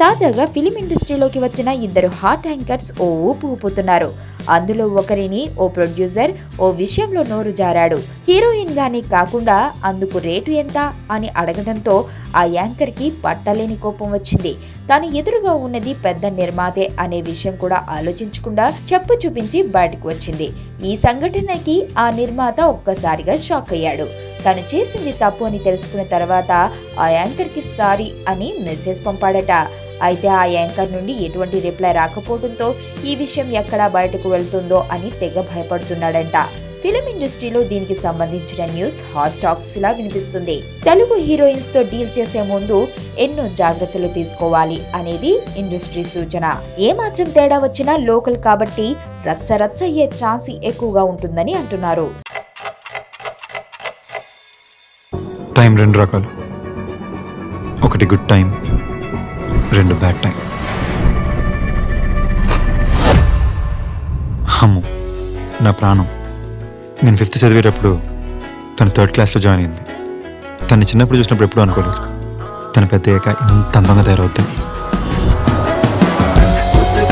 తాజాగా ఫిలిం ఇండస్ట్రీలోకి వచ్చిన ఇద్దరు హాట్ యాంకర్స్ ఓ ఊపు ఊపుతున్నారు. అందులో ఒకరిని ఓ ప్రొడ్యూసర్ ఓ విషయంలో నోరు జారాడు. హీరోయిన్ గానే కాకుండా అందుకు రేటు ఎంత అని అడగడంతో ఆ యాంకర్ కి పట్టలేని కోపం వచ్చింది. తను ఎదురుగా ఉన్నది పెద్ద నిర్మాతే అనే విషయం కూడా ఆలోచించకుండా చెప్పు చూపించి బయటకు వచ్చింది. ఈ సంఘటనకి ఆ నిర్మాత ఒక్కసారిగా షాక్ అయ్యాడు. తను చేసింది తప్పు అని తెలుసుకున్న తర్వాత ఆ యాంకర్ కి సారీ అని మెసేజ్ పంపాడట. అయితే ఆ యాంకర్ నుండి ఎటువంటి రిప్లై రాకపోవడంతో ఈ విషయం ఎక్కడా బయటకు వెళ్తుందో అని తెగ భయపడుతున్నాడంట. ఫిలిం ఇండస్ట్రీలో దీనికి సంబంధించిన న్యూస్ హాట్ టాక్స్ లా వినిపిస్తుంది. తెలుగు హీరోయిన్స్ తో డీల్ చేసే ముందు ఎన్నో జాగ్రత్తలు తీసుకోవాలి అనేది ఇండస్ట్రీ సూచన. ఏమాత్రం తేడా వచ్చినా లోకల్ కాబట్టి రచ్చ రచ్చ అయ్యే ఛాన్స్ ఎక్కువగా ఉంటుందని అంటున్నారు. టైం రెండు రకాలు, ఒకటి గుడ్ టైం, రెండు బ్యాడ్ టైం. అమ్ము నా ప్రాణం. నేను 5th చదివేటప్పుడు తను 3rd క్లాస్లో జాయిన్ అయింది. తను చిన్నప్పుడు చూసినప్పుడు ఎప్పుడూ అనుకోలేదు తను పెద్ద అయ్యాక ఇంత అందంగా తయారవుతుంది.